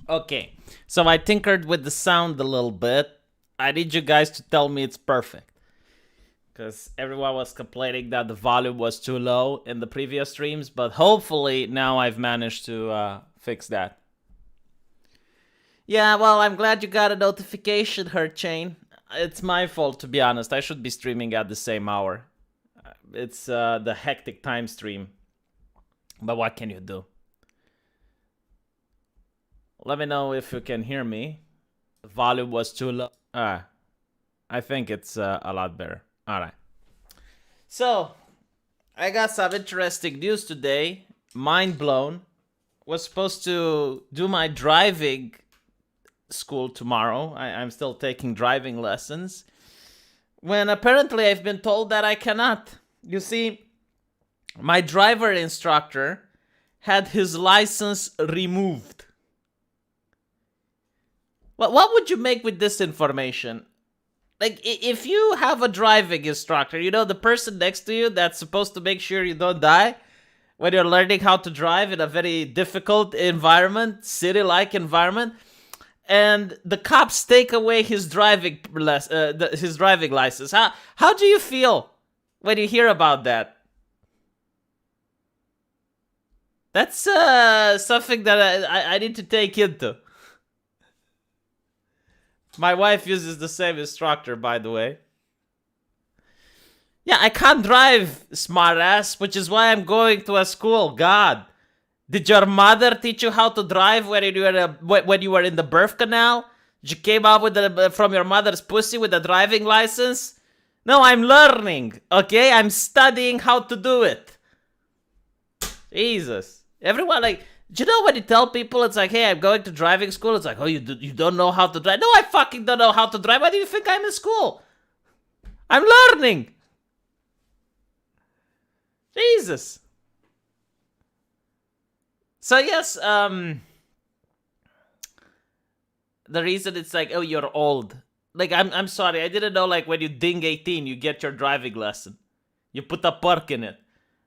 Okay, so I tinkered with the sound a little bit. I need you guys to tell me it's perfect. Because everyone was complaining that the volume was too low in the previous streams, but hopefully now I've managed to fix that. Yeah, well, I'm glad you got a notification, Hurt Chain. It's my fault, to be honest. I should be streaming at the same hour. It's the hectic time stream. But what can you do? Let me know if you can hear me. The volume was too low. I think it's a lot better. Alright. So, I got some interesting news today. Mind blown. Was supposed to do my driving school tomorrow. I'm still taking driving lessons. When apparently I've been told that I cannot. You see, my driver instructor had his license removed. Well, what would you make with this information? Like, if you have a driving instructor, you know, the person next to you that's supposed to make sure you don't die when you're learning how to drive in a very difficult environment, city-like environment, and the cops take away his driving license. How do you feel when you hear about that? That's something that I need to take into. My wife uses the same instructor, by the way. Yeah, I can't drive, smartass, which is why I'm going to a school. God, did your mother teach you how to drive when you were in the birth canal? You came out with from your mother's pussy with a driving license? No, I'm learning, okay? I'm studying how to do it. Jesus. Everyone, like, do you know when you tell people, it's like, hey, I'm going to driving school? It's like, oh, you don't know how to drive? No, I fucking don't know how to drive. Why do you think I'm in school? I'm learning. Jesus. So, yes, the reason it's like, oh, you're old. Like, I'm sorry, I didn't know, like, when you ding 18, you get your driving lesson. You put a perk in it.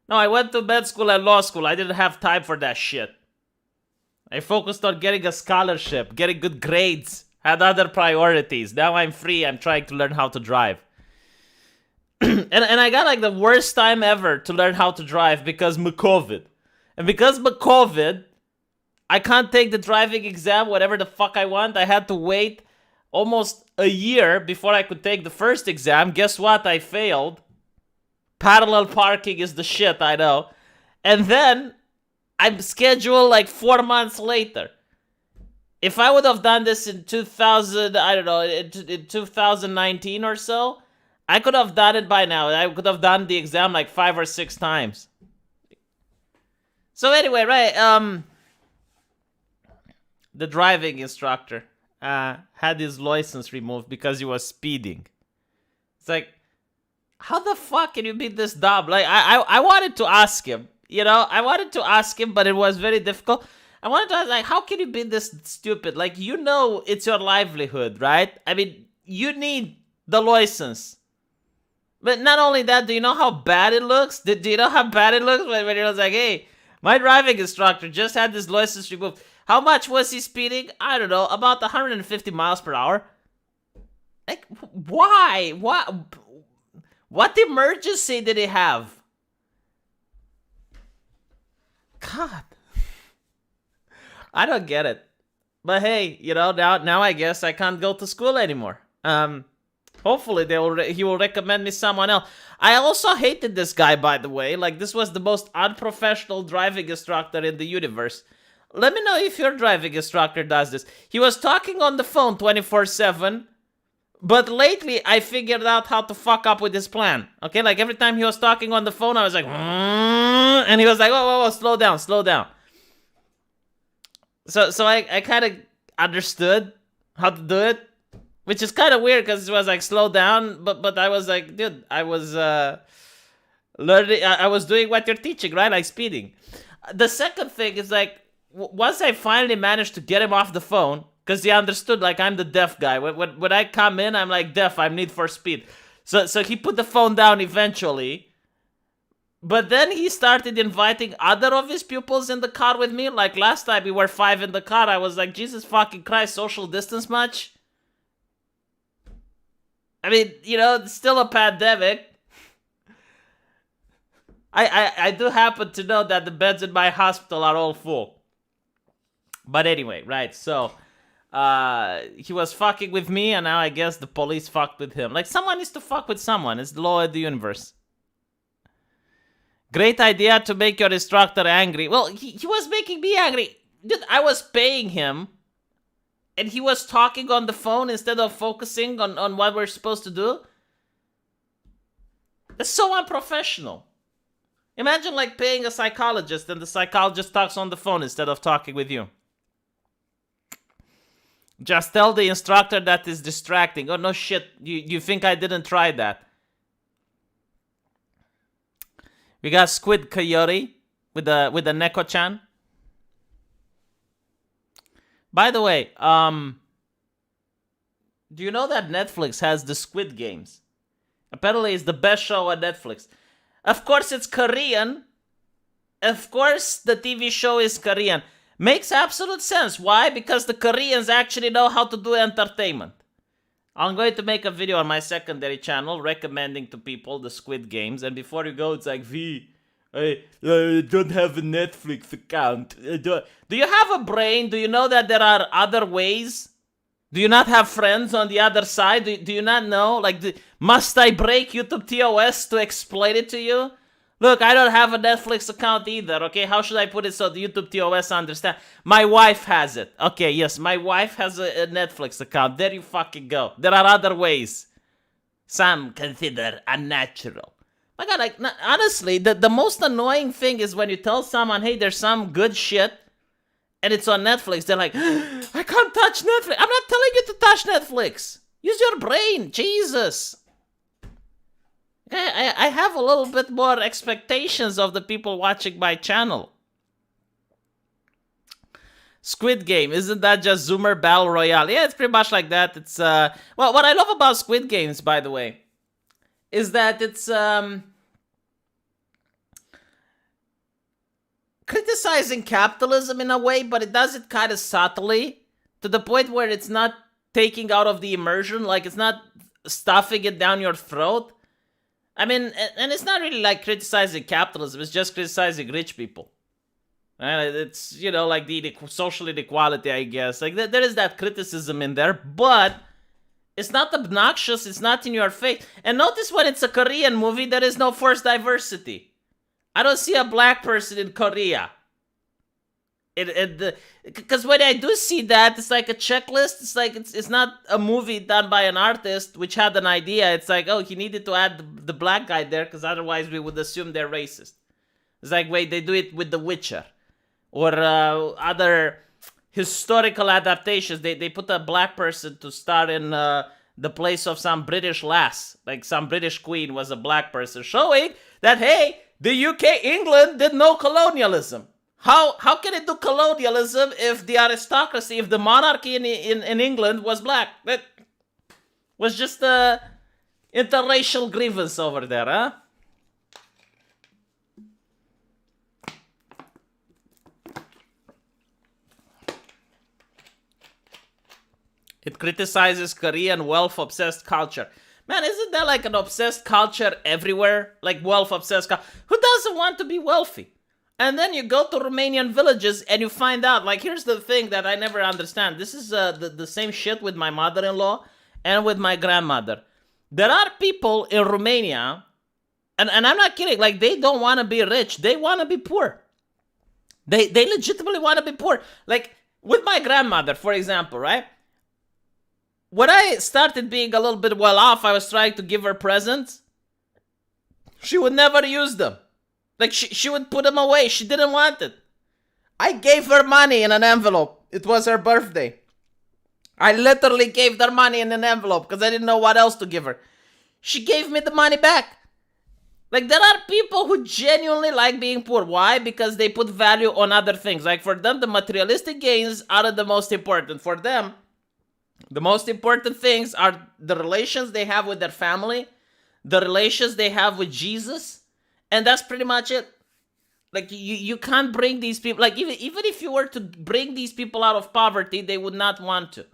No, I went to med school and law school. I didn't have time for that shit. I focused on getting a scholarship, getting good grades, had other priorities. Now I'm free. I'm trying to learn how to drive. and I got like the worst time ever to learn how to drive because of COVID. And because of COVID, I can't take the driving exam, whatever the fuck I want. I had to wait almost a year before I could take the first exam. Guess what? I failed. Parallel parking is the shit, I know. And then I'm scheduled like 4 months later. If I would have done this in 2000, I don't know, in 2019 or so, I could have done it by now. I could have done the exam like 5 or 6 times. So anyway, right, the driving instructor had his license removed because he was speeding. It's like, how the fuck can you be this dumb? Like, I wanted to ask him, you know? I wanted to ask him, but it was very difficult. I wanted to ask, like, how can you be this stupid? Like, you know it's your livelihood, right? I mean, you need the license. But not only that, do you know how bad it looks? Do you know how bad it looks when you're like, hey, my driving instructor just had this license removed. How much was he speeding? I don't know, about 150 miles per hour. Like, why? What emergency did he have? God. I don't get it. But hey, you know, now I guess I can't go to school anymore. Hopefully he will recommend me someone else. I also hated this guy, by the way. Like, this was the most unprofessional driving instructor in the universe. Let me know if your driving instructor does this. He was talking on the phone 24/7. But lately, I figured out how to fuck up with his plan. Okay, like every time he was talking on the phone, I was like, and he was like, whoa, slow down. So I kind of understood how to do it, which is kind of weird because it was like, slow down. But I was like, dude, I was learning. I was doing what you're teaching, right? Like speeding. The second thing is like, once I finally managed to get him off the phone. Because he understood, like, I'm the deaf guy. When I come in, I'm like, deaf, I'm Need for Speed. So he put the phone down eventually. But then he started inviting other of his pupils in the car with me. Like last time we were 5 in the car. I was like, Jesus fucking Christ, social distance much? I mean, it's still a pandemic. I do happen to know that the beds in my hospital are all full. But anyway, right, so he was fucking with me, and now I guess the police fucked with him. Like, someone needs to fuck with someone. It's the law of the universe. Great idea to make your instructor angry. Well, he was making me angry. Dude, I was paying him, and he was talking on the phone instead of focusing on what we're supposed to do. It's so unprofessional. Imagine, like, paying a psychologist, and the psychologist talks on the phone instead of talking with you. Just tell the instructor that is distracting. Oh, no shit. You think I didn't try that? We got Squid Coyote with the Neko-chan. By the way, do you know that Netflix has the Squid Games? Apparently it's the best show on Netflix. Of course it's Korean. Of course the TV show is Korean. Makes absolute sense. Why? Because the Koreans actually know how to do entertainment. I'm going to make a video on my secondary channel recommending to people the Squid Games. And before you go, it's like, I don't have a Netflix account. Do you have a brain? Do you know that there are other ways? Do you not have friends on the other side? Do you not know? Like, must I break YouTube TOS to explain it to you? Look, I don't have a Netflix account either, okay? How should I put it so the YouTube TOS understand? My wife has it. Okay, yes, my wife has a Netflix account. There you fucking go. There are other ways. Some consider unnatural. My God, like, honestly, the most annoying thing is when you tell someone, hey, there's some good shit, and it's on Netflix. They're like, I can't touch Netflix. I'm not telling you to touch Netflix. Use your brain. Jesus. I have a little bit more expectations of the people watching my channel. Squid Game, isn't that just Zoomer Battle Royale? Yeah, it's pretty much like that. It's well, what I love about Squid Games, by the way, is that it's criticizing capitalism in a way, but it does it kind of subtly, to the point where it's not taking out of the immersion, like it's not stuffing it down your throat. I mean, and it's not really like criticizing capitalism, it's just criticizing rich people. And it's, like the social inequality, I guess. Like, there is that criticism in there, but it's not obnoxious, it's not in your face. And notice when it's a Korean movie, there is no forced diversity. I don't see a black person in Korea. Because when I do see that, it's like a checklist. It's like it's not a movie done by an artist which had an idea. It's like, oh, he needed to add the black guy there because otherwise we would assume they're racist. It's like, wait, they do it with The Witcher or other historical adaptations. They put a black person to star in the place of some British lass, like some British queen was a black person, showing that, hey, the UK, England did no colonialism. How can it do colonialism if the aristocracy, if the monarchy in England was black? That was just a interracial grievance over there, huh? It criticizes Korean wealth-obsessed culture. Man, isn't there like an obsessed culture everywhere? Like wealth-obsessed culture? Who doesn't want to be wealthy? And then you go to Romanian villages and you find out, like, here's the thing that I never understand. This is the same shit with my mother-in-law and with my grandmother. There are people in Romania, and I'm not kidding, like, they don't want to be rich. They want to be poor. They legitimately want to be poor. Like, with my grandmother, for example, right? When I started being a little bit well off, I was trying to give her presents. She would never use them. Like, she would put them away. She didn't want it. I gave her money in an envelope. It was her birthday. I literally gave her money in an envelope because I didn't know what else to give her. She gave me the money back. Like, there are people who genuinely like being poor. Why? Because they put value on other things. Like, for them, the materialistic gains are the most important. For them, the most important things are the relations they have with their family, the relations they have with Jesus, And that's pretty much it. Like you can't bring these people, like even if you were to bring these people out of poverty, they would not want to.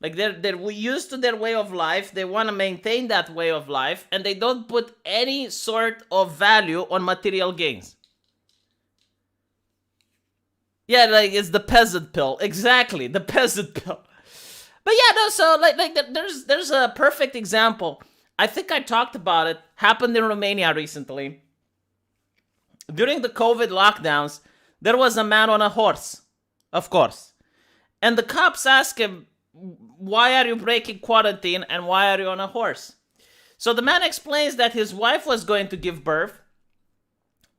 Like they're used to their way of life, they want to maintain that way of life, and they don't put any sort of value on material gains. Yeah, like it's the peasant pill. Exactly, the peasant pill. But yeah, no, so like there's a perfect example. I think I talked about it. Happened in Romania recently. During the COVID lockdowns, there was a man on a horse, of course. And the cops asked him, why are you breaking quarantine and why are you on a horse? So the man explains that his wife was going to give birth,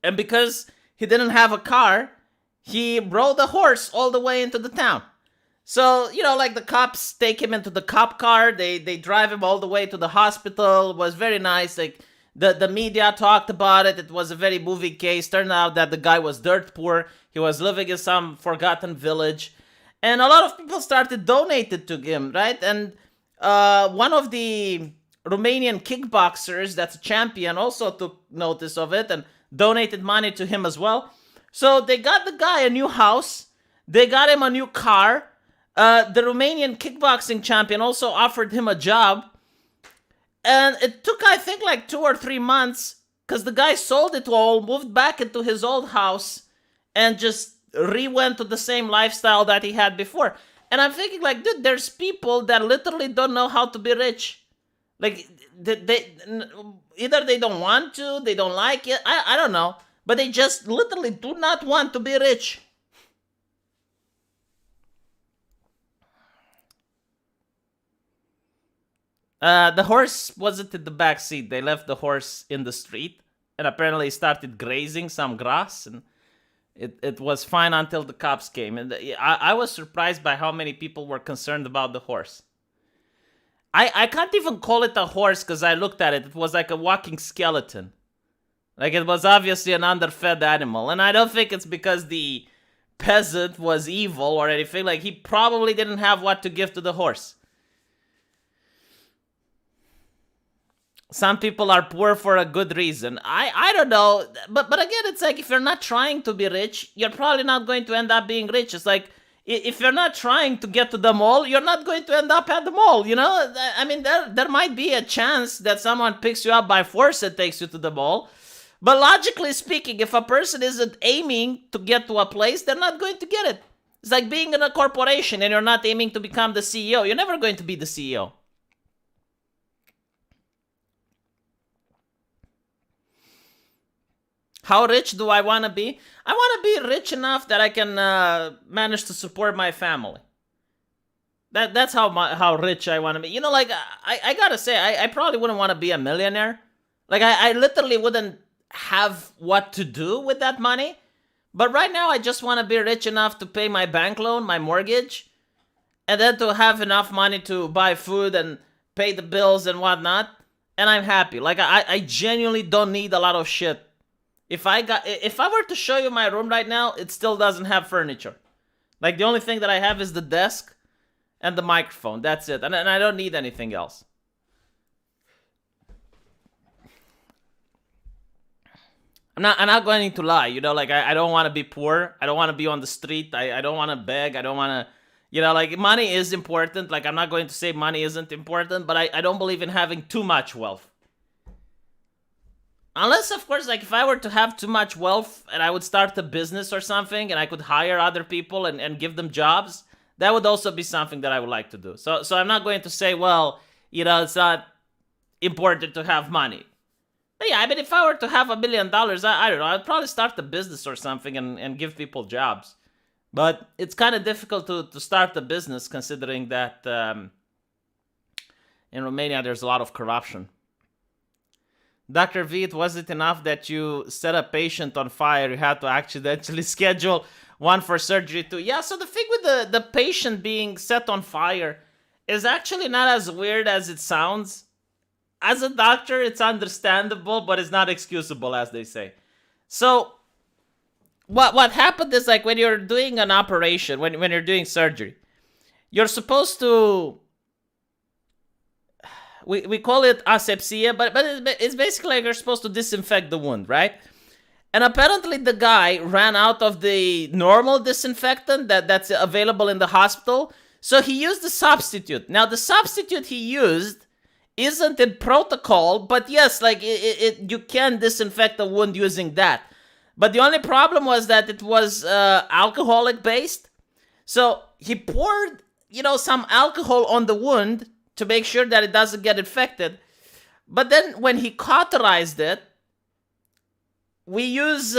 and because he didn't have a car, he rode a horse all the way into the town. So, like the cops take him into the cop car, they drive him all the way to the hospital. It was very nice. Like the media talked about it. It was a very moving case. Turned out that the guy was dirt poor. He was living in some forgotten village. And a lot of people started donating to him, right? And one of the Romanian kickboxers that's a champion also took notice of it and donated money to him as well. So they got the guy a new house. They got him a new car. The Romanian kickboxing champion also offered him a job. And it took, I think, like 2 or 3 months because the guy sold it all, moved back into his old house, and just went to the same lifestyle that he had before. And I'm thinking, like, dude, there's people that literally don't know how to be rich. Like, they either they don't want to, they don't like it, I don't know. But they just literally do not want to be rich. The horse wasn't in the back seat. They left the horse in the street and apparently started grazing some grass, and it was fine until the cops came. And I was surprised by how many people were concerned about the horse. I can't even call it a horse because I looked at it. It was like a walking skeleton. Like it was obviously an underfed animal. And I don't think it's because the peasant was evil or anything. Like he probably didn't have what to give to the horse. Some people are poor for a good reason. I don't know. But again, it's like if you're not trying to be rich, you're probably not going to end up being rich. It's like if you're not trying to get to the mall, you're not going to end up at the mall, you know? I mean, there might be a chance that someone picks you up by force and takes you to the mall. But logically speaking, if a person isn't aiming to get to a place, they're not going to get it. It's like being in a corporation and you're not aiming to become the CEO. You're never going to be the CEO. How rich do I want to be? I want to be rich enough that I can manage to support my family. That's how rich I want to be. You know, like, I gotta say, I probably wouldn't want to be a millionaire. Like, I literally wouldn't have what to do with that money. But right now, I just want to be rich enough to pay my bank loan, my mortgage, and then to have enough money to buy food and pay the bills and whatnot. And I'm happy. Like, I genuinely don't need a lot of shit. If I were to show you my room right now, it still doesn't have furniture. Like, the only thing that I have is the desk and the microphone. That's it. And I don't need anything else. I'm not going to lie, you know, like, I don't want to be poor. I don't want to be on the street. I don't want to beg. I don't want to, you know, like, money is important. Like, I'm not going to say money isn't important, but I don't believe in having too much wealth. Unless, of course, like, if I were to have too much wealth and I would start a business or something and I could hire other people and give them jobs, that would also be something that I would like to do. So I'm not going to say, well, you know, it's not important to have money. But yeah, I mean, if I were to have $1 million, I don't know, I'd probably start a business or something and give people jobs. But it's kind of difficult to start a business considering that in Romania there's a lot of corruption. Dr. V, it wasn't enough that you set a patient on fire. You had to accidentally schedule one for surgery too. Yeah, so the thing with the patient being set on fire is actually not as weird as it sounds. As a doctor, it's understandable, but it's not excusable, as they say. So, what happened is, like, when you're doing an operation, when you're doing surgery, you're supposed to... we call it asepsia, but it's basically like you're supposed to disinfect the wound, right? And apparently the guy ran out of the normal disinfectant that's available in the hospital, so he used the substitute. Now, the substitute he used isn't in protocol, but yes, like you can disinfect a wound using that. But the only problem was that it was alcoholic based. So he poured, some alcohol on the wound to make sure that it doesn't get infected. But then when he cauterized it, we use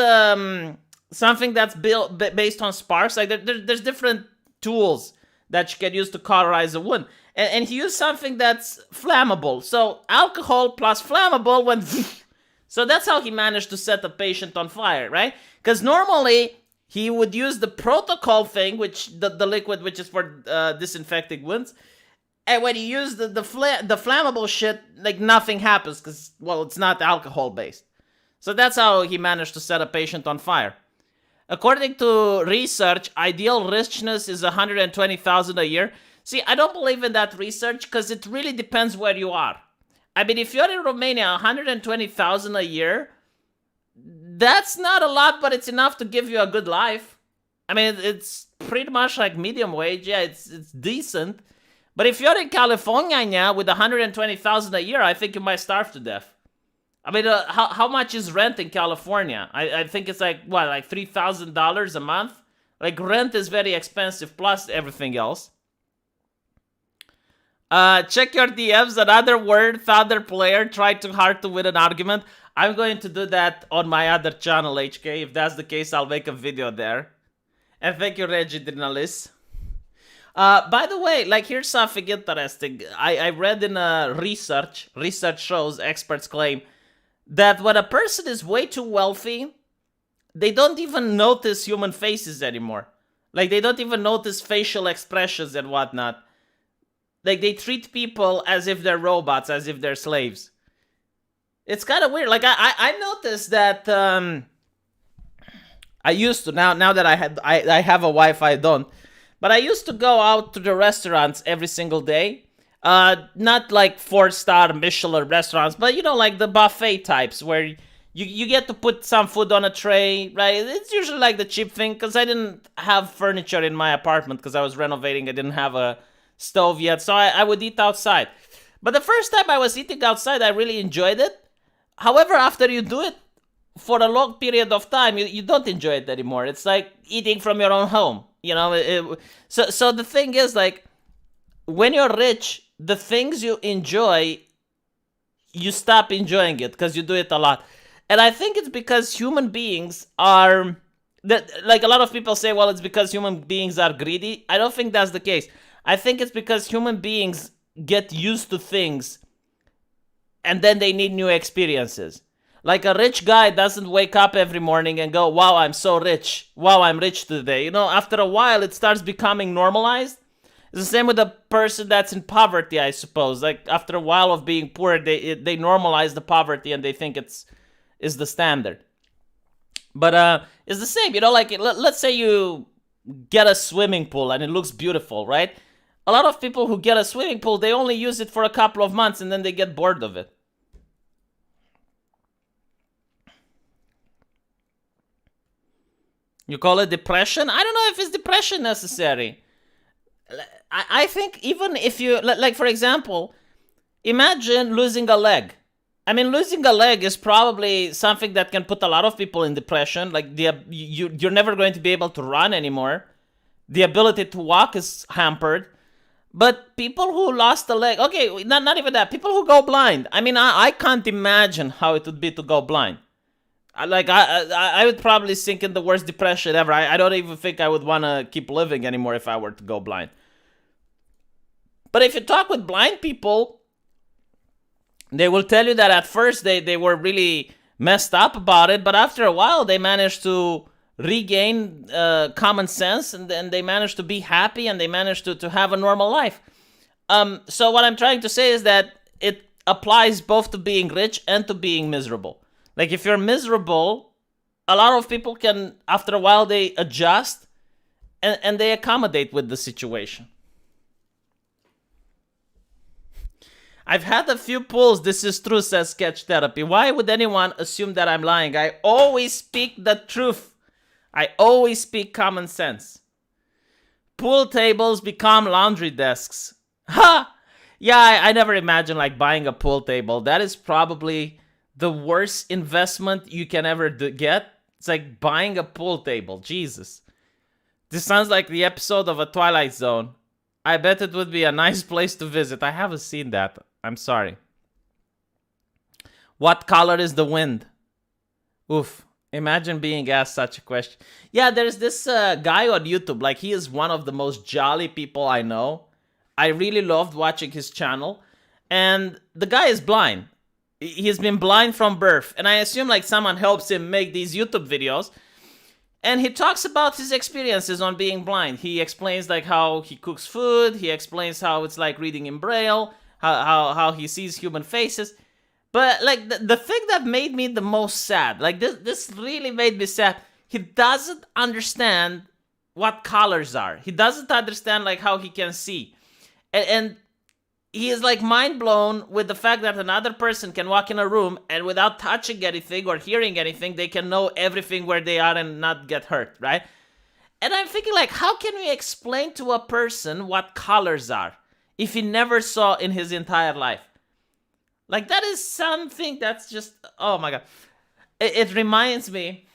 something that's built based on sparks. Like there's different tools that you can use to cauterize a wound, and he used something that's flammable. So alcohol plus flammable went. So that's how he managed to set a patient on fire, right? Because normally he would use the protocol thing, which the liquid, which is for disinfecting wounds. And when you use the flammable shit, like nothing happens because, well, it's not alcohol based. So that's how he managed to set a patient on fire. According to research, ideal richness is 120,000 a year. See, I don't believe in that research because it really depends where you are. I mean, if you're in Romania, 120,000 a year, that's not a lot, but it's enough to give you a good life. I mean, it's pretty much like medium wage. Yeah, it's decent. But if you're in California now with 120,000 a year, I think you might starve to death. I mean, how much is rent in California? I think it's like $3,000 a month? Like, rent is very expensive, plus everything else. Check your DMs. Another word, Thunder player tried too hard to win an argument. I'm going to do that on my other channel, HK. If that's the case, I'll make a video there. And thank you, Reggie Dinalis. By the way, like, here's something interesting. I read in research shows, experts claim, that when a person is way too wealthy, they don't even notice human faces anymore. Like, they don't even notice facial expressions and whatnot. Like, they treat people as if they're robots, as if they're slaves. It's kind of weird. Like, I noticed that I used to, now that I have a wife, I don't. But I used to go out to the restaurants every single day. Not like 4-star Michelin restaurants, but like the buffet types where you get to put some food on a tray, right? It's usually like the cheap thing because I didn't have furniture in my apartment because I was renovating. I didn't have a stove yet, so I would eat outside. But the first time I was eating outside, I really enjoyed it. However, after you do it for a long period of time, you don't enjoy it anymore. It's like eating from your own home, So the thing is, like, when you're rich, the things you enjoy, you stop enjoying it because you do it a lot. And I think it's because human beings are, like, a lot of people say, well, it's because human beings are greedy. I don't think that's the case. I think it's because human beings get used to things and then they need new experiences. Like, a rich guy doesn't wake up every morning and go, wow, I'm so rich. Wow, I'm rich today. After a while, it starts becoming normalized. It's the same with a person that's in poverty, I suppose. Like, after a while of being poor, they normalize the poverty and they think it's the standard. But it's the same, like, let's say you get a swimming pool and it looks beautiful, right? A lot of people who get a swimming pool, they only use it for a couple of months and then they get bored of it. You call it depression? I don't know if it's depression necessary. I think even if you, like, for example, imagine losing a leg. I mean, losing a leg is probably something that can put a lot of people in depression. Like, you're never going to be able to run anymore. The ability to walk is hampered. But people who lost a leg, okay, not even that. People who go blind. I mean, I can't imagine how it would be to go blind. I would probably sink in the worst depression ever. I don't even think I would want to keep living anymore if I were to go blind. But if you talk with blind people, they will tell you that at first they were really messed up about it, but after a while they managed to regain common sense, and then they managed to be happy, and they managed to have a normal life. So what I'm trying to say is that it applies both to being rich and to being miserable. Like, if you're miserable, a lot of people can, after a while, they adjust and they accommodate with the situation. I've had a few pulls. This is true, says Sketch Therapy. Why would anyone assume that I'm lying? I always speak the truth. I always speak common sense. Pool tables become laundry desks. Ha! Yeah, I never imagined like buying a pool table. That is probably the worst investment you can ever get. It's like buying a pool table. Jesus. This sounds like the episode of A Twilight Zone. I bet it would be a nice place to visit. I haven't seen that. I'm sorry. What color is the wind? Oof. Imagine being asked such a question. Yeah, there's this guy on YouTube. Like, he is one of the most jolly people I know. I really loved watching his channel. And the guy is blind. He's been blind from birth. And I assume like someone helps him make these YouTube videos. And he talks about his experiences on being blind. He explains like how he cooks food. He explains how it's like reading in Braille. How he sees human faces. But like the thing that made me the most sad, like this really made me sad. He doesn't understand what colors are. He doesn't understand like how he can see. And he is like mind blown with the fact that another person can walk in a room and without touching anything or hearing anything, they can know everything where they are and not get hurt, right? And I'm thinking like, how can we explain to a person what colors are if he never saw in his entire life? Like, that is something that's just, oh my God. It reminds me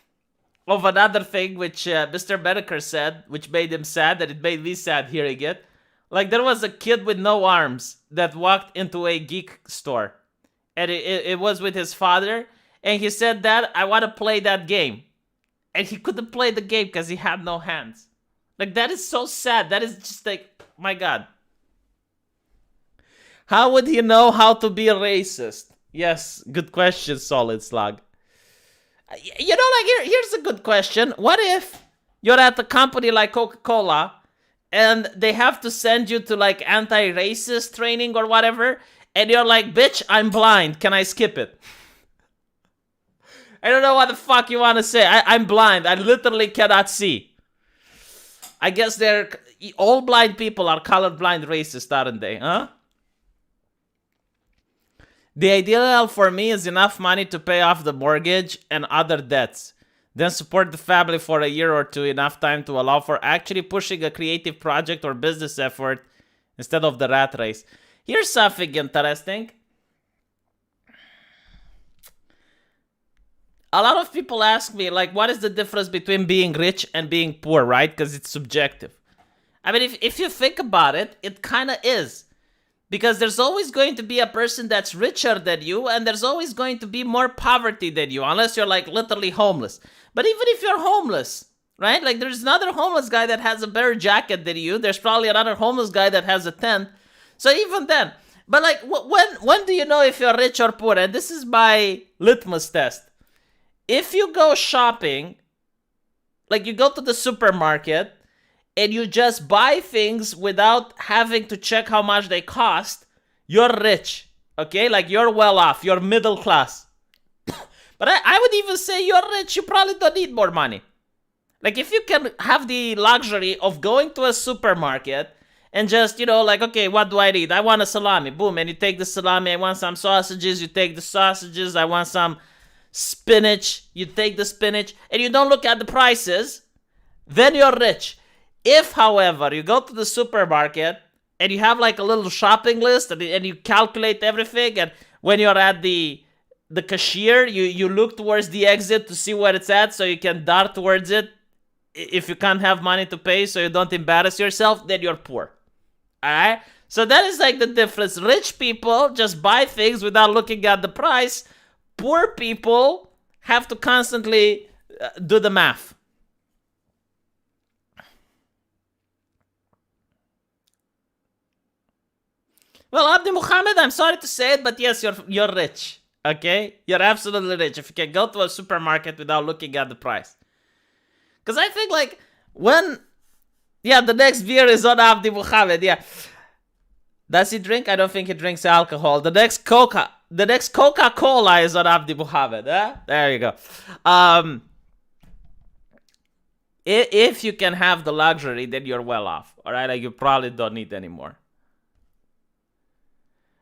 of another thing which Mr. Bedecker said, which made him sad, and it made me sad hearing it. Like, there was a kid with no arms that walked into a geek store. And it was with his father. And he said, Dad, I want to play that game. And he couldn't play the game because he had no hands. Like, that is so sad. That is just like, my God. How would he know how to be a racist? Yes, good question, Solid Slug. You know, like, here's a good question. What if you're at a company like Coca-Cola and they have to send you to like anti-racist training or whatever, and you're like, bitch, I'm blind. Can I skip it? I don't know what the fuck you want to say. I'm blind. I literally cannot see. I guess all blind people are colorblind racist, aren't they? Huh? The ideal for me is enough money to pay off the mortgage and other debts. Then support the family for a year or two, enough time to allow for actually pushing a creative project or business effort instead of the rat race. Here's something interesting. A lot of people ask me, like, what is the difference between being rich and being poor, right? Because it's subjective. I mean, if you think about it, it kind of is. Because there's always going to be a person that's richer than you, and there's always going to be more poverty than you, unless you're like literally homeless. But even if you're homeless, right? Like, there's another homeless guy that has a better jacket than you. There's probably another homeless guy that has a tent. So even then, but like, when do you know if you're rich or poor? And this is my litmus test. If you go shopping, like you go to the supermarket, and you just buy things without having to check how much they cost, you're rich, okay? Like, you're well off, you're middle class. But I would even say you're rich, you probably don't need more money. Like, if you can have the luxury of going to a supermarket and just, you know, like, okay, what do I need? I want a salami, boom, and you take the salami. I want some sausages, you take the sausages. I want some spinach, you take the spinach, and you don't look at the prices, then you're rich. If, however, you go to the supermarket and you have like a little shopping list and you calculate everything, and when you're at the cashier, you look towards the exit to see where it's at so you can dart towards it if you can't have money to pay so you don't embarrass yourself, then you're poor. Alright? So that is like the difference. Rich people just buy things without looking at the price. Poor people have to constantly do the math. Well, Abdi Muhammad, I'm sorry to say it, but yes, you're rich. Okay? You're absolutely rich if you can go to a supermarket without looking at the price. Because I think, like, the next beer is on Abdi Muhammad, yeah. Does he drink? I don't think he drinks alcohol. The next Coca-Cola is on Abdi Muhammad, huh? There you go. If you can have the luxury, then you're well off, alright? Like, you probably don't need any more.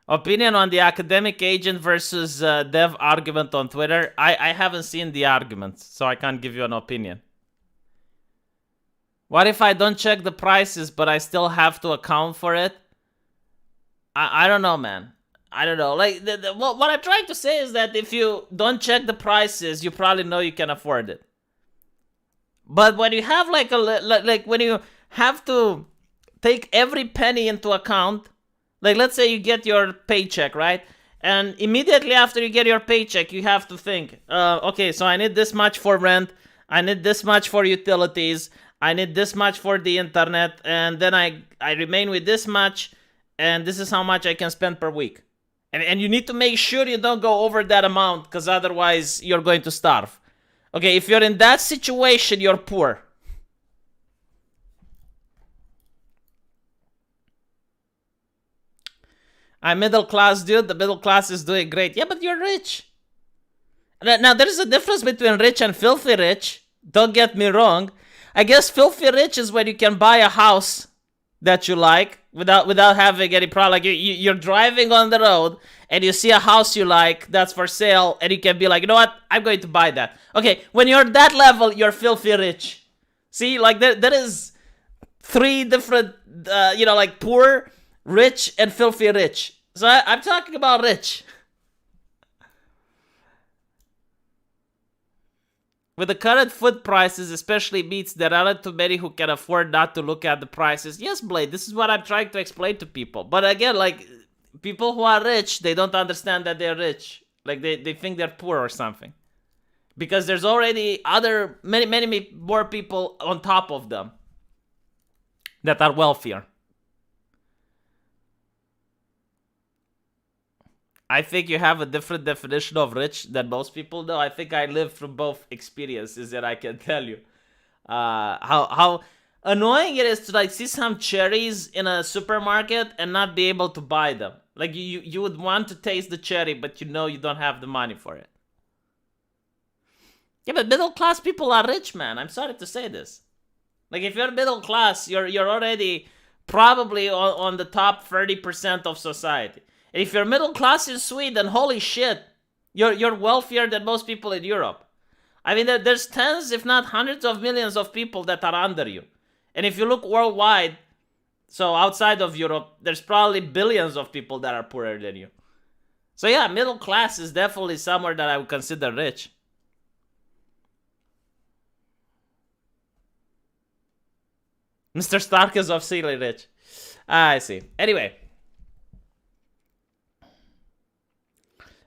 Opinion on the academic agent versus dev argument on Twitter. I haven't seen the arguments, so I can't give you an opinion. What if I don't check the prices, but I still have to account for it? I don't know, man. I don't know. Like, what I'm trying to say is that if you don't check the prices, you probably know you can afford it. But when you have like when you have to take every penny into account, like let's say you get your paycheck, right? And immediately after you get your paycheck, you have to think, okay, so I need this much for rent, I need this much for utilities, I need this much for the internet, and then I remain with this much, and this is how much I can spend per week. And you need to make sure you don't go over that amount, because otherwise you're going to starve. Okay, if you're in that situation, you're poor. I'm middle class, dude. The middle class is doing great. Yeah, but you're rich. Now, there's a difference between rich and filthy rich. Don't get me wrong. I guess filthy rich is when you can buy a house that you like without having any problem. Like you're driving on the road and you see a house you like that's for sale, and you can be like, you know what, I'm going to buy that. Okay, when you're that level, you're filthy rich. See, like there is three different, like poor, rich, and filthy rich. So I'm talking about rich. With the current food prices, especially meats, there aren't too many who can afford not to look at the prices. Yes, Blade, this is what I'm trying to explain to people. But again, like, people who are rich, they don't understand that they're rich. Like, they think they're poor or something. Because there's already many more people on top of them that are wealthier. I think you have a different definition of rich than most people do. I think I lived through both experiences, and I can tell you how annoying it is to like see some cherries in a supermarket and not be able to buy them. Like you would want to taste the cherry, but you know you don't have the money for it. Yeah, but middle class people are rich, man. I'm sorry to say this. Like if you're middle class, you're already probably on the top 30% of society. If you're middle class in Sweden, holy shit, you're wealthier than most people in Europe. I mean, there's tens, if not hundreds of millions of people that are under you. And if you look worldwide, so outside of Europe, there's probably billions of people that are poorer than you. So yeah, middle class is definitely somewhere that I would consider rich. Mr. Stark is obscenely rich. I see. Anyway.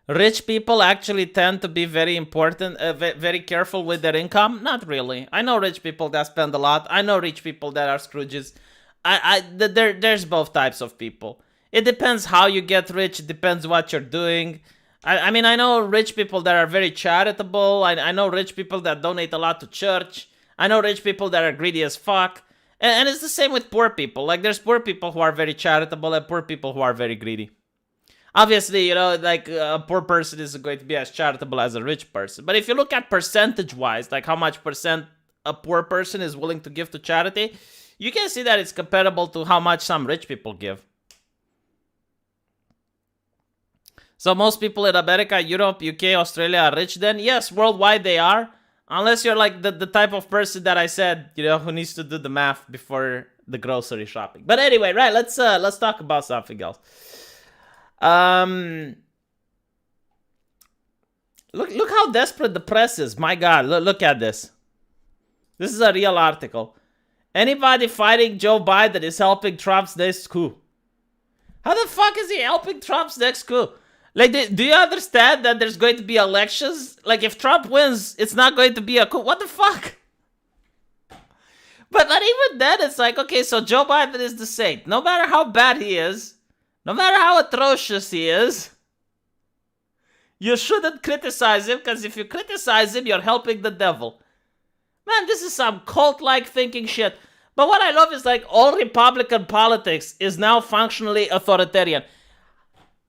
Rich people actually tend to be very important, very careful with their income. Not really. I know rich people that spend a lot. I know rich people that are Scrooges. There's both types of people. It depends how you get rich. It depends what you're doing. I mean, I know rich people that are very charitable. I know rich people that donate a lot to church. I know rich people that are greedy as fuck. And it's the same with poor people. Like, there's poor people who are very charitable and poor people who are very greedy. Obviously, like a poor person isn't going to be as charitable as a rich person. But if you look at percentage-wise, like how much percent a poor person is willing to give to charity, you can see that it's comparable to how much some rich people give. So most people in America, Europe, UK, Australia are rich then? Yes, worldwide they are. Unless you're like the type of person that I said, who needs to do the math before the grocery shopping. But anyway, right, let's talk about something else. Look how desperate the press is. My God, look at this. This is a real article. Anybody fighting Joe Biden is helping Trump's next coup. How the fuck is he helping Trump's next coup? Like, do you understand that there's going to be elections? Like, if Trump wins, it's not going to be a coup. What the fuck? But not even then, it's like, okay, so Joe Biden is the saint. No matter how bad he is, no matter how atrocious he is, you shouldn't criticize him, because if you criticize him, you're helping the devil. Man, this is some cult-like thinking shit. But what I love is, like, all Republican politics is now functionally authoritarian.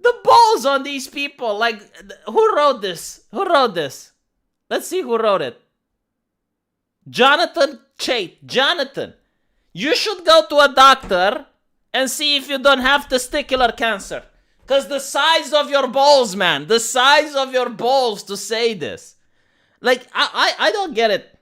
The balls on these people. Like, who wrote this? Who wrote this? Let's see who wrote it. Jonathan Chait. Jonathan, you should go to a doctor and see if you don't have testicular cancer. Because the size of your balls, man. The size of your balls to say this. Like, I don't get it.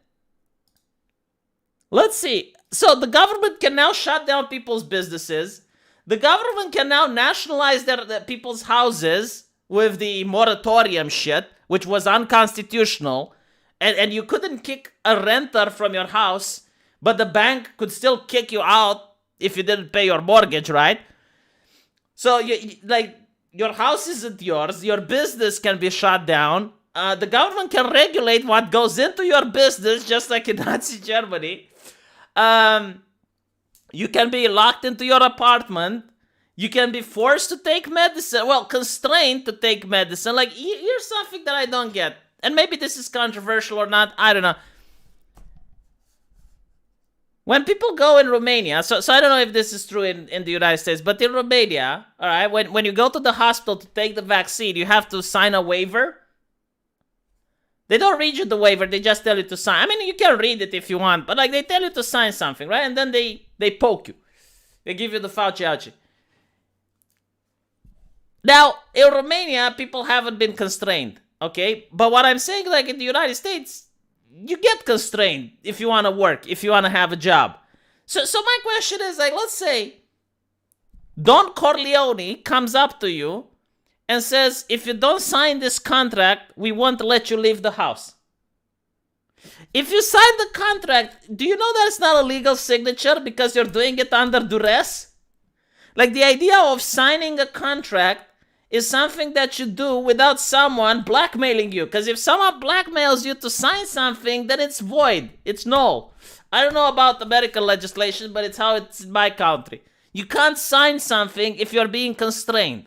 Let's see. So the government can now shut down people's businesses. The government can now nationalize their people's houses with the moratorium shit, which was unconstitutional. And you couldn't kick a renter from your house, but the bank could still kick you out if you didn't pay your mortgage, right? So, your house isn't yours. Your business can be shut down. The government can regulate what goes into your business, just like in Nazi Germany. You can be locked into your apartment. You can be forced to take medicine. Well, constrained to take medicine. Like, here's something that I don't get. And maybe this is controversial or not. I don't know. When people go in Romania, so I don't know if this is true in the United States, but in Romania, all right, when you go to the hospital to take the vaccine, you have to sign a waiver. They don't read you the waiver, they just tell you to sign. I mean, you can read it if you want, but like they tell you to sign something, right? And then they poke you. They give you the Fauci-ouchie. Now, in Romania, people haven't been constrained, okay? But what I'm saying, like in the United States, you get constrained if you want to work, if you want to have a job. So my question is, like, let's say Don Corleone comes up to you and says, if you don't sign this contract, we won't let you leave the house. If you sign the contract, do you know that it's not a legal signature because you're doing it under duress? Like, the idea of signing a contract is something that you do without someone blackmailing you. Because if someone blackmails you to sign something, then it's void. It's null. I don't know about American legislation, but it's how it's in my country. You can't sign something if you're being constrained.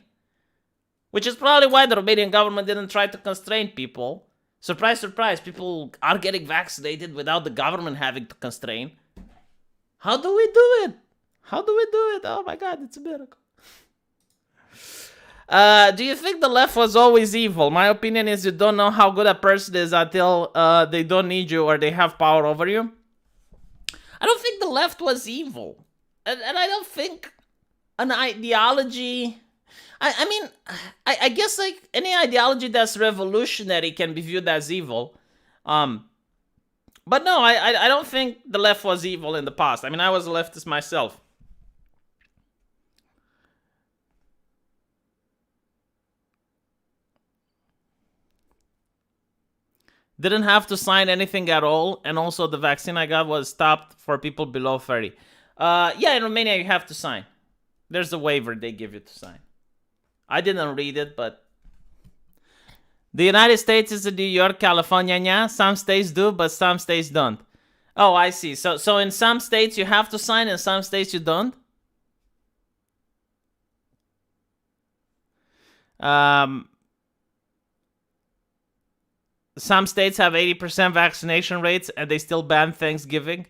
Which is probably why the Romanian government didn't try to constrain people. Surprise, surprise, people are getting vaccinated without the government having to constrain. How do we do it? How do we do it? Oh my God, it's a miracle. Do you think the left was always evil? My opinion is you don't know how good a person is until they don't need you or they have power over you. I don't think the left was evil. And I don't think an ideology... I mean, I guess like any ideology that's revolutionary can be viewed as evil. But no, I don't think the left was evil in the past. I mean, I was a leftist myself. Didn't have to sign anything at all. And also the vaccine I got was stopped for people below 30. Yeah, in Romania you have to sign. There's a waiver they give you to sign. I didn't read it, but... The United States is in New York, California, yeah? Some states do, but some states don't. Oh, I see. So in some states you have to sign, in some states you don't? Some states have 80% vaccination rates and they still ban Thanksgiving.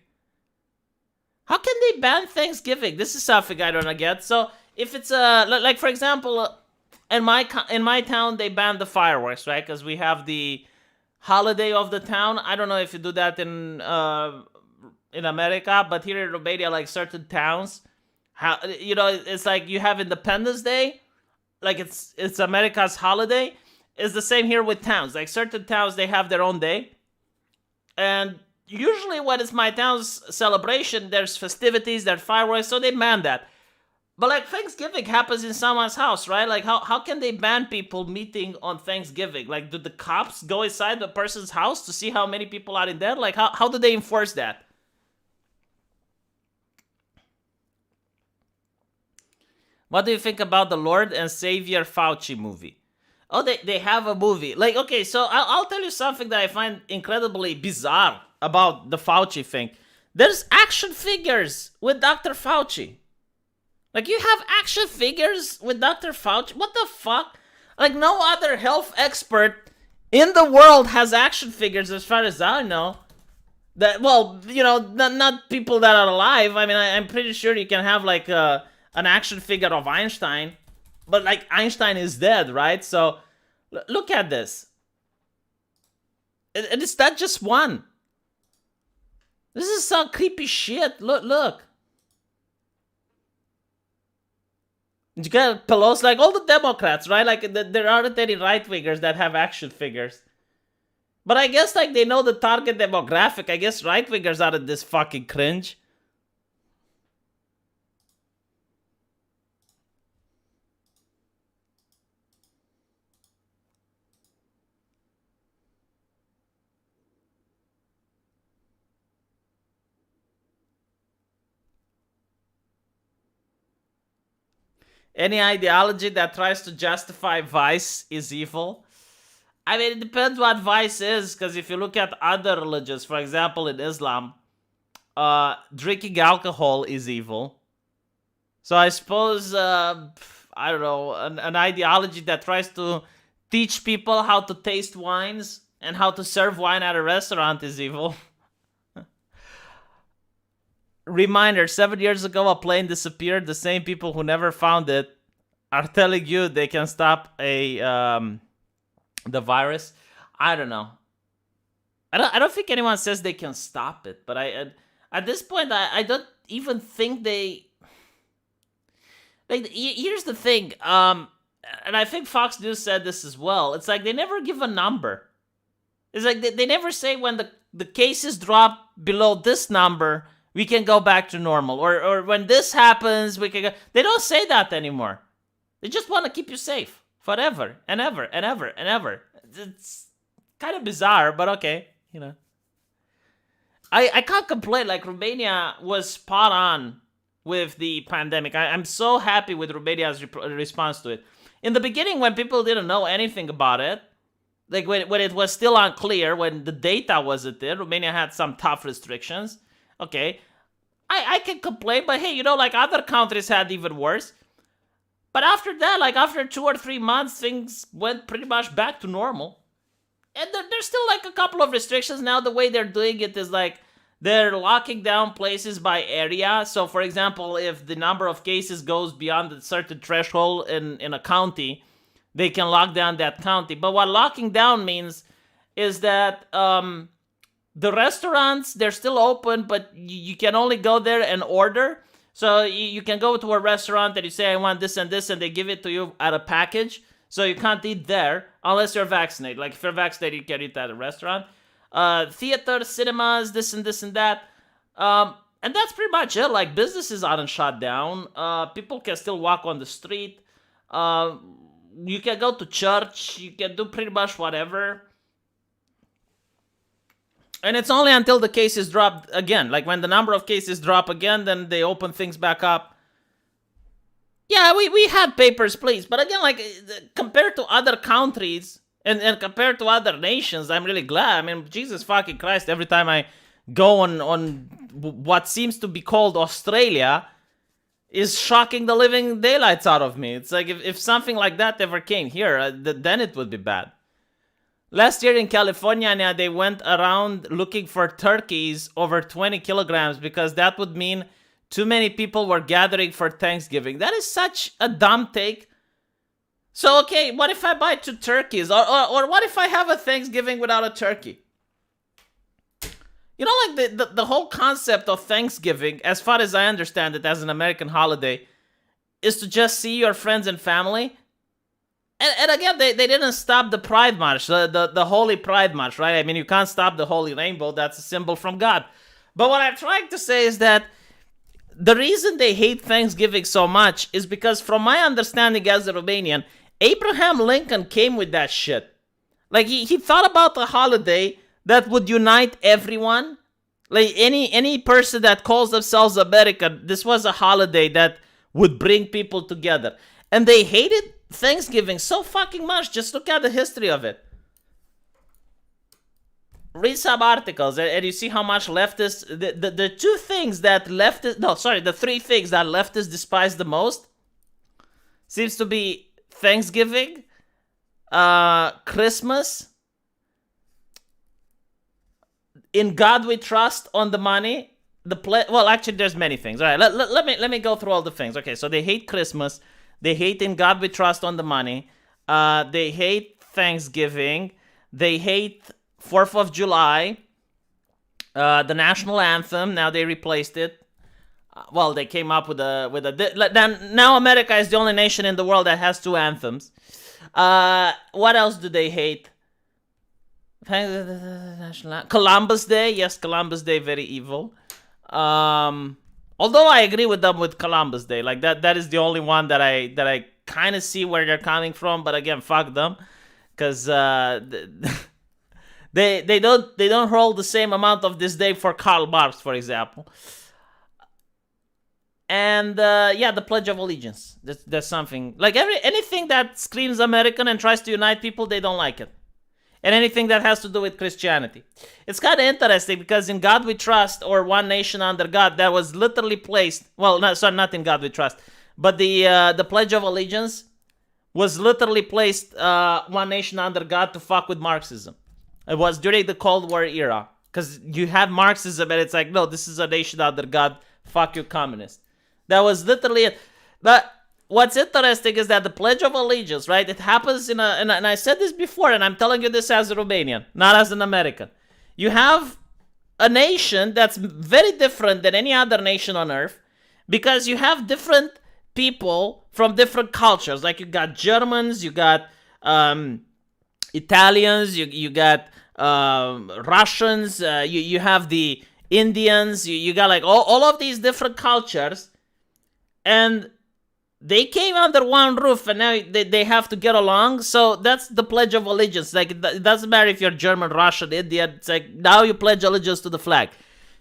How can they ban Thanksgiving? This is something I don't get. So if it's like for example, in my town they banned the fireworks, right? Because we have the holiday of the town. I don't know if you do that in America, but here in Romania, like certain towns, it's like you have Independence Day, like it's America's holiday. It's the same here with towns. Like certain towns, they have their own day. And usually when it's my town's celebration, there's festivities, there's fireworks, so they ban that. But like Thanksgiving happens in someone's house, right? Like how can they ban people meeting on Thanksgiving? Like do the cops go inside the person's house to see how many people are in there? Like how do they enforce that? What do you think about the Lord and Savior Fauci movie? Oh, they have a movie. Like, okay, so I'll tell you something that I find incredibly bizarre about the Fauci thing. There's action figures with Dr. Fauci. Like, you have action figures with Dr. Fauci? What the fuck? Like, no other health expert in the world has action figures as far as I know. That, well, not people that are alive. I mean, I'm pretty sure you can have, like, an action figure of Einstein. But, like, Einstein is dead, right? So, look at this. And it's not just one. This is some creepy shit. Look. You got Pelosi, like all the Democrats, right? Like there aren't any right wingers that have action figures. But I guess like they know the target demographic. I guess right wingers aren't this fucking cringe. Any ideology that tries to justify vice is evil. I mean, it depends what vice is, because if you look at other religions, for example, in Islam, drinking alcohol is evil. So I suppose, I don't know, an ideology that tries to teach people how to taste wines and how to serve wine at a restaurant is evil. Reminder, 7 years ago a plane disappeared. The same people who never found it are telling you they can stop the virus. I don't know. I don't think anyone says they can stop it, but at this point I don't even think they, like, here's the thing, and I think Fox News said this as well. It's like they never give a number. It's like they never say when the cases drop below this number, we can go back to normal. Or when this happens, we can go. They don't say that anymore. They just want to keep you safe forever and ever and ever and ever. It's kind of bizarre, but okay, you know. I can't complain. Like, Romania was spot on with the pandemic. I'm so happy with Romania's response to it. In the beginning, when people didn't know anything about it, like when it was still unclear, when the data wasn't there, Romania had some tough restrictions. Okay, I can complain, but hey, you know, like other countries had even worse. But after that, like after 2 or 3 months, things went pretty much back to normal. And there's still like a couple of restrictions. Now the way they're doing it is like they're locking down places by area. So for example, if the number of cases goes beyond a certain threshold in a county, they can lock down that county. But what locking down means is that the restaurants, they're still open, but you can only go there and order. So you can go to a restaurant and you say, I want this and this, and they give it to you at a package. So you can't eat there unless you're vaccinated. Like, if you're vaccinated, you can eat at a restaurant. Theaters, cinemas, this and this and that. And that's pretty much it. Like, businesses aren't shut down. People can still walk on the street. You can go to church. You can do pretty much whatever. And it's only until the cases drop again. Like, when the number of cases drop again, then they open things back up. Yeah, we had papers, please. But again, like, compared to other countries and compared to other nations, I'm really glad. I mean, Jesus fucking Christ, every time I go on what seems to be called Australia is shocking the living daylights out of me. It's like if something like that ever came here, then it would be bad. Last year in California, they went around looking for turkeys over 20 kilograms because that would mean too many people were gathering for Thanksgiving. That is such a dumb take. So, okay, what if I buy 2 turkeys? Or what if I have a Thanksgiving without a turkey? You know, like the whole concept of Thanksgiving, as far as I understand it as an American holiday, is to just see your friends and family. And again, they didn't stop the Pride March, the Holy Pride March, right? I mean, you can't stop the Holy Rainbow. That's a symbol from God. But what I'm trying to say is that the reason they hate Thanksgiving so much is because, from my understanding as a Romanian, Abraham Lincoln came with that shit. Like, he thought about a holiday that would unite everyone. Like, any person that calls themselves American, this was a holiday that would bring people together. And they hated Thanksgiving so fucking much. Just look at the history of it. Read some articles and you see how much leftists, the 2 things that leftists, no, sorry, the 3 things that leftists despise the most seems to be Thanksgiving, Christmas, in God we trust on the money, well, actually there's many things. All right, let me go through all the things. Okay, so they hate Christmas, they hate in God we trust on the money, they hate Thanksgiving, they hate 4th of July, the national anthem, now they replaced it. Well, they came up with now America is the only nation in the world that has two anthems. What else do they hate? Columbus Day, yes, Columbus Day, very evil. Although I agree with them with Columbus Day, like that is the only one that I kind of see where they're coming from. But again, fuck them, because they don't hold the same amount of this day for Karl Marx, for example. And the Pledge of Allegiance. That's something like anything that screams American and tries to unite people, they don't like it. And anything that has to do with Christianity. It's kind of interesting because in God We Trust, or One Nation Under God, that was literally placed, well, not in God We Trust, but the Pledge of Allegiance was literally placed, One Nation Under God, to fuck with Marxism. It was during the Cold War era. Because you have Marxism and it's like, no, this is a nation under God, fuck you communist. That was literally it. But what's interesting is that the Pledge of Allegiance, right? It happens and I said this before, and I'm telling you this as a Romanian, not as an American. You have a nation that's very different than any other nation on earth, because you have different people from different cultures. Like you got Germans, you got Italians, you got Russians, you have the Indians, you got like all of these different cultures, and they came under one roof, and now they have to get along. So that's the Pledge of Allegiance. Like, it doesn't matter if you're German, Russian, Indian. It's like, now you pledge allegiance to the flag.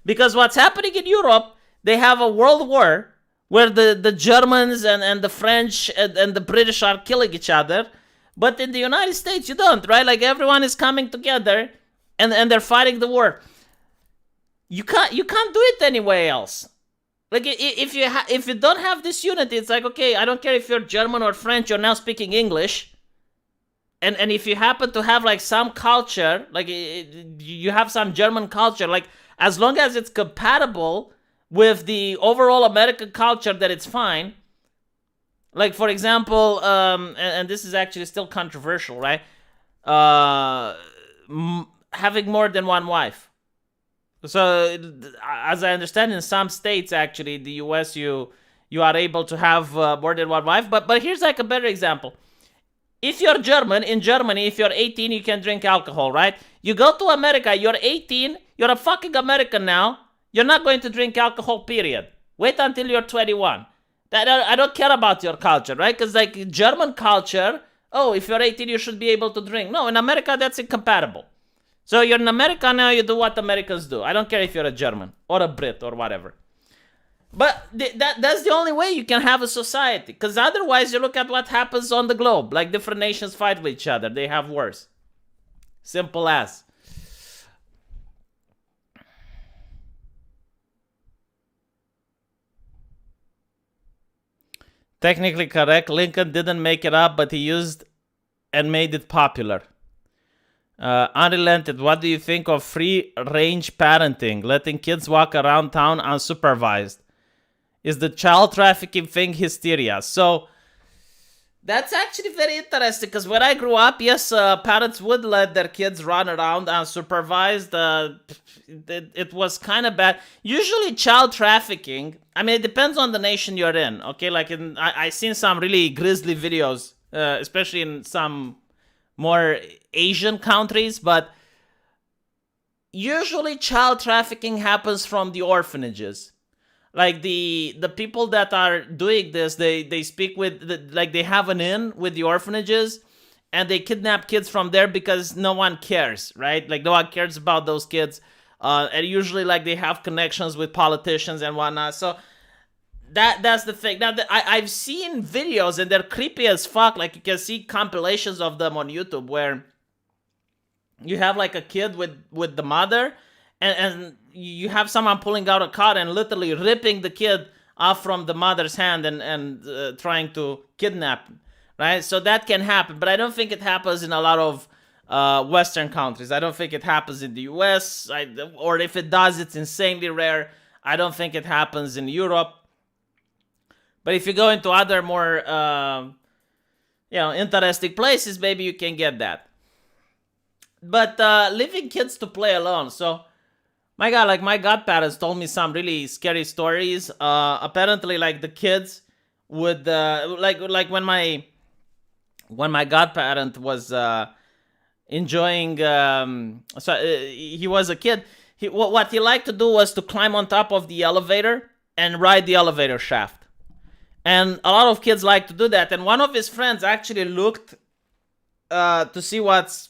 Because what's happening in Europe, they have a world war where the Germans and the French and the British are killing each other. But in the United States, you don't, right? Like, everyone is coming together and they're fighting the war. You can't do it anywhere else. Like, if you don't have this unity, it's like, okay, I don't care if you're German or French, you're now speaking English. And if you happen to have, like, some culture, like, you have some German culture, like, as long as it's compatible with the overall American culture, that it's fine. Like, for example, and this is actually still controversial, right? Having more than one wife. So, as I understand, in some states, actually, the U.S., you are able to have more than one wife. But here's like a better example. If you're German, in Germany, if you're 18, you can drink alcohol, right? You go to America, you're 18, you're a fucking American now. You're not going to drink alcohol, period. Wait until you're 21. I don't care about your culture, right? Because like German culture, oh, if you're 18, you should be able to drink. No, in America, that's incompatible. So you're in America now, you do what Americans do. I don't care if you're a German or a Brit or whatever. But that's the only way you can have a society. Because otherwise, you look at what happens on the globe. Like, different nations fight with each other. They have wars. Simple as. Technically correct. Lincoln didn't make it up, but he used and made it popular. Unrelented, what do you think of free-range parenting? Letting kids walk around town unsupervised. Is the child trafficking thing hysteria? So, that's actually very interesting, because when I grew up, yes, parents would let their kids run around unsupervised. It was kind of bad. Usually child trafficking, I mean, it depends on the nation you're in, okay? Like, I seen some really grisly videos, especially in some more Asian countries, but usually child trafficking happens from the orphanages. Like, the people that are doing this, they speak with, like, they have an in with the orphanages, and they kidnap kids from there because no one cares, right? Like, no one cares about those kids. And usually, like, they have connections with politicians and whatnot. So that's the thing. Now, I've seen videos, and they're creepy as fuck. Like, you can see compilations of them on YouTube where you have, like, a kid with the mother, and you have someone pulling out a card and literally ripping the kid off from the mother's hand and trying to kidnap him, right? So that can happen, but I don't think it happens in a lot of Western countries. I don't think it happens in the US, or if it does, it's insanely rare. I don't think it happens in Europe. But if you go into other more, interesting places, maybe you can get that. But leaving kids to play alone. So My God, like my godparents told me some really scary stories. Apparently, like the kids would like when my godparent was enjoying. He was a kid. What he liked to do was to climb on top of the elevator and ride the elevator shaft. And a lot of kids like to do that. And one of his friends actually looked to see what's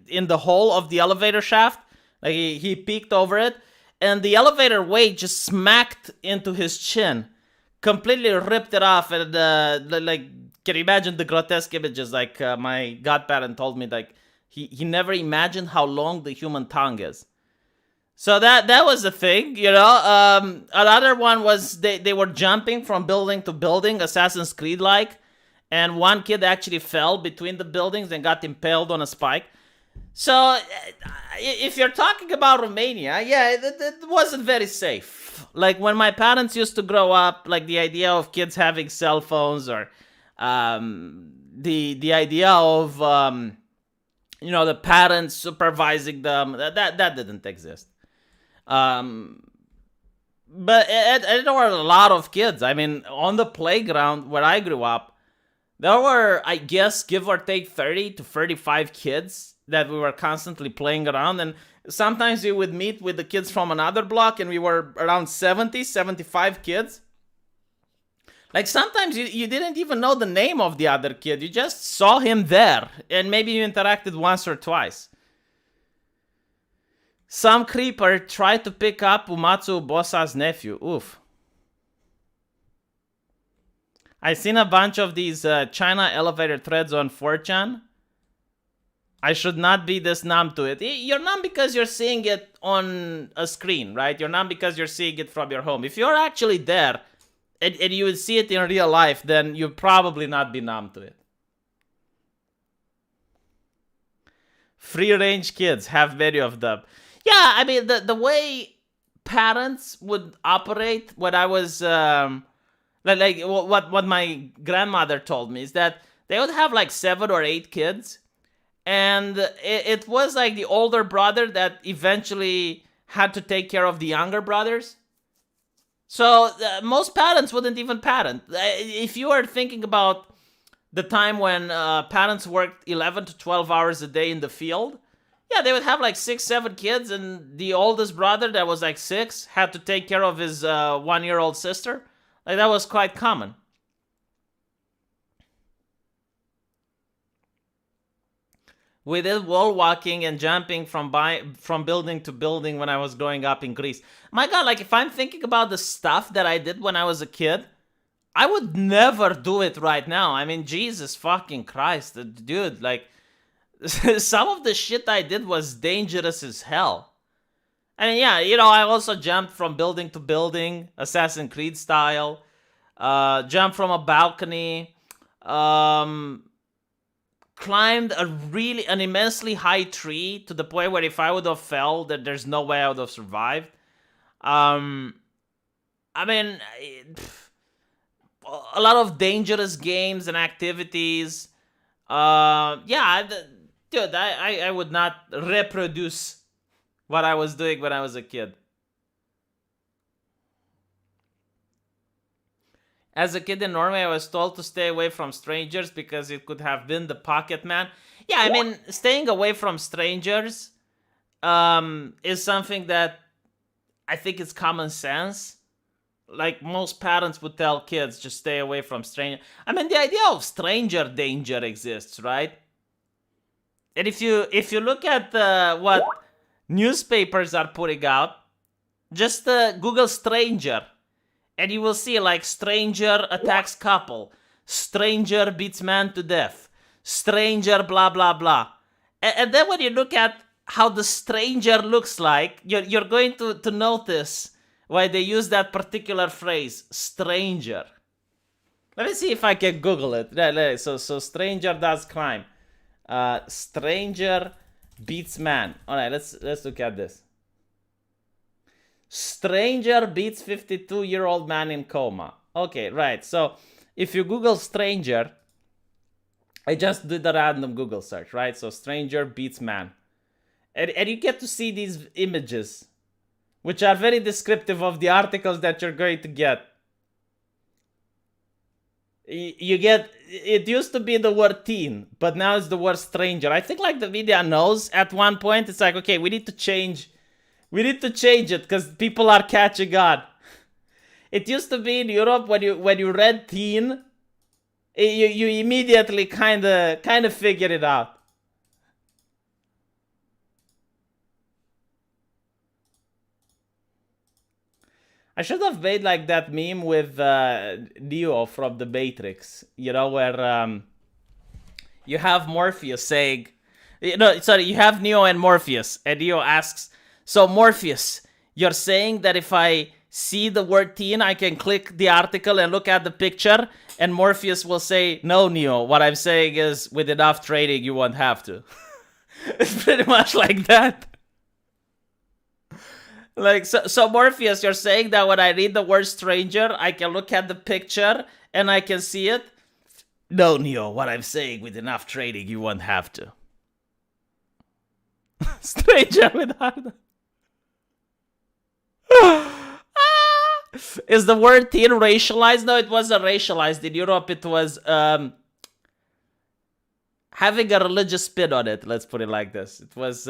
in the hole of the elevator shaft. Like he peeked over it, and the elevator weight just smacked into his chin, completely ripped it off. And like, can you imagine the grotesque images? Like my godparent told me, like he never imagined how long the human tongue is. So that was a thing, you know. Another one was they were jumping from building to building, Assassin's Creed like, and one kid actually fell between the buildings and got impaled on a spike. So if you're talking about Romania, yeah, it wasn't very safe. Like when my parents used to grow up, like the idea of kids having cell phones, or the idea of the parents supervising them, that didn't exist. But there were a lot of kids. I mean, on the playground where I grew up, there were, I guess, give or take 30 to 35 kids that we were constantly playing around. And sometimes we would meet with the kids from another block, and we were around 70, 75 kids. Like sometimes you didn't even know the name of the other kid. You just saw him there, and maybe you interacted once or twice. Some creeper tried to pick up Umatsu Bosa's nephew. Oof. I seen a bunch of these China elevator threads on 4chan. I should not be this numb to it. You're numb because you're seeing it on a screen, right? You're numb because you're seeing it from your home. If you're actually there and you would see it in real life, then you'd probably not be numb to it. Free range kids, have many of them. Yeah, I mean, the way parents would operate when I was, like what my grandmother told me is that they would have like 7 or 8 kids. And it was like the older brother that eventually had to take care of the younger brothers. So most parents wouldn't even parent. If you are thinking about the time when parents worked 11 to 12 hours a day in the field, yeah, they would have like 6, 7 kids, and the oldest brother that was like 6 had to take care of his 1-year-old sister. Like that was quite common. We did wall walking and jumping from building to building when I was growing up in Greece. My God, like if I'm thinking about the stuff that I did when I was a kid, I would never do it right now. I mean, Jesus fucking Christ, dude, like some of the shit I did was dangerous as hell. I mean, yeah, I also jumped from building to building, Assassin's Creed style. Jumped from a balcony. Climbed an immensely high tree to the point where if I would have fell, that there's no way I would have survived. I mean, a lot of dangerous games and activities. Dude, I would not reproduce what I was doing when I was a kid. As a kid in Norway, I was told to stay away from strangers because it could have been the pocket man. Yeah, I mean, staying away from strangers is something that I think is common sense. Like most parents would tell kids, just stay away from strangers. I mean, the idea of stranger danger exists, right? And if you look at what newspapers are putting out, just Google stranger. And you will see like stranger attacks couple, stranger beats man to death, stranger blah blah blah. And then when you look at how the stranger looks like, you're going to notice why they use that particular phrase, stranger. Let me see if I can Google it. So stranger does crime. Stranger beats man. Alright, let's look at this. Stranger beats 52-year-old man in coma. Okay, right. So if you Google stranger, I just did a random Google search, right? So stranger beats man. And you get to see these images which are very descriptive of the articles that you're going to get. You get, it used to be the word teen, but now it's the word stranger. I think like the media knows at one point, it's like, okay, we need to change it because people are catching on. It used to be in Europe when you read teen, you immediately kind of figured it out. I should have made like that meme with Neo from The Matrix, you know, where you have Morpheus saying, you have Neo and Morpheus, and Neo asks, so Morpheus, you're saying that if I see the word teen, I can click the article and look at the picture, and Morpheus will say, no, Neo, what I'm saying is with enough training, you won't have to. It's pretty much like that. Like, so Morpheus, you're saying that when I read the word stranger, I can look at the picture and I can see it? No, Neo, what I'm saying, with enough training, you won't have to. Stranger with hard. Is the word teen racialized? No, it wasn't racialized. In Europe, it was having a religious spin on it. Let's put it like this. It was...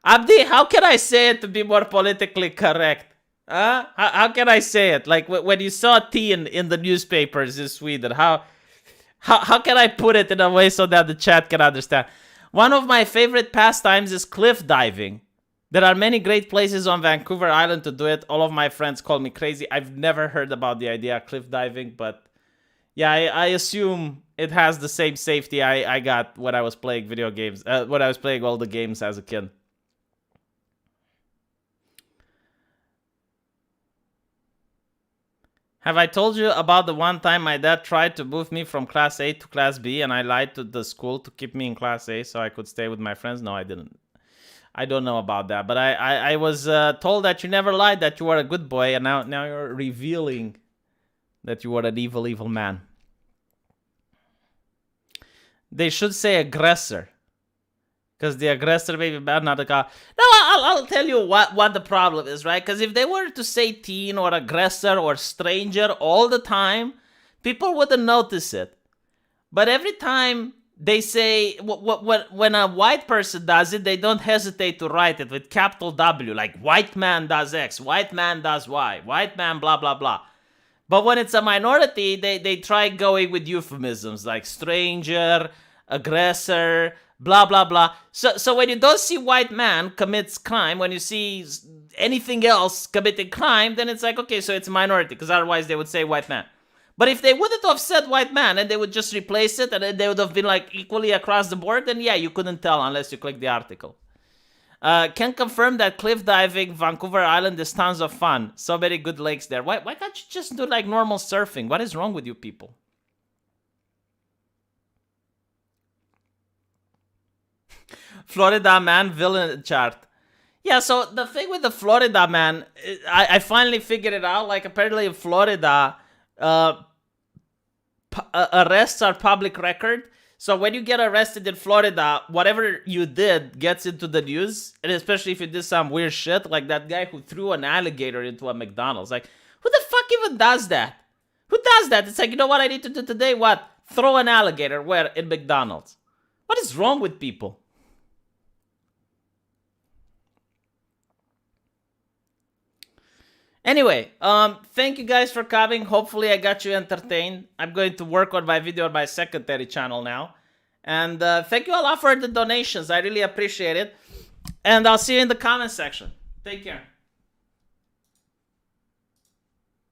Abdi, how can I say it to be more politically correct? How can I say it? Like when you saw teen in the newspapers in Sweden, how can I put it in a way so that the chat can understand? One of my favorite pastimes is cliff diving. There are many great places on Vancouver Island to do it. All of my friends call me crazy. I've never heard about the idea of cliff diving, but yeah, I assume it has the same safety I got when I was playing video games, when I was playing all the games as a kid. Have I told you about the one time my dad tried to move me from Class A to Class B and I lied to the school to keep me in Class A so I could stay with my friends? No, I didn't. I don't know about that, but I was told that you never lied, that you were a good boy, and now you're revealing that you were an evil man. They should say aggressor. Because the aggressor may be bad, not the guy. No, I'll tell you what the problem is, right? Because if they were to say teen or aggressor or stranger all the time, people wouldn't notice it. But every time they say, when a white person does it, they don't hesitate to write it with capital W, like white man does X, white man does Y, white man blah, blah, blah. But when it's a minority, they try going with euphemisms like stranger, aggressor, blah, blah, blah. So when you don't see white man commits crime, when you see anything else committing crime, then it's like, okay, so it's a minority, because otherwise they would say white man. But if they wouldn't have said white man and they would just replace it and then they would have been like equally across the board, then yeah, you couldn't tell unless you click the article. Can confirm that cliff diving, Vancouver Island is tons of fun. So many good lakes there. Why can't you just do like normal surfing? What is wrong with you people? Florida man villain chart. Yeah, so the thing with the Florida man, I finally figured it out. Like apparently in Florida, arrests are public record. So when you get arrested in Florida, whatever you did gets into the news. And especially if you did some weird shit, like that guy who threw an alligator into a McDonald's. Like, who the fuck even does that? Who does that? It's like, you know what I need to do today? What? Throw an alligator where? In McDonald's. What is wrong with people? Anyway, thank you guys for coming. Hopefully I got you entertained. I'm going to work on my video on my secondary channel now. And thank you a lot for the donations. I really appreciate it. And I'll see you in the comment section. Take care.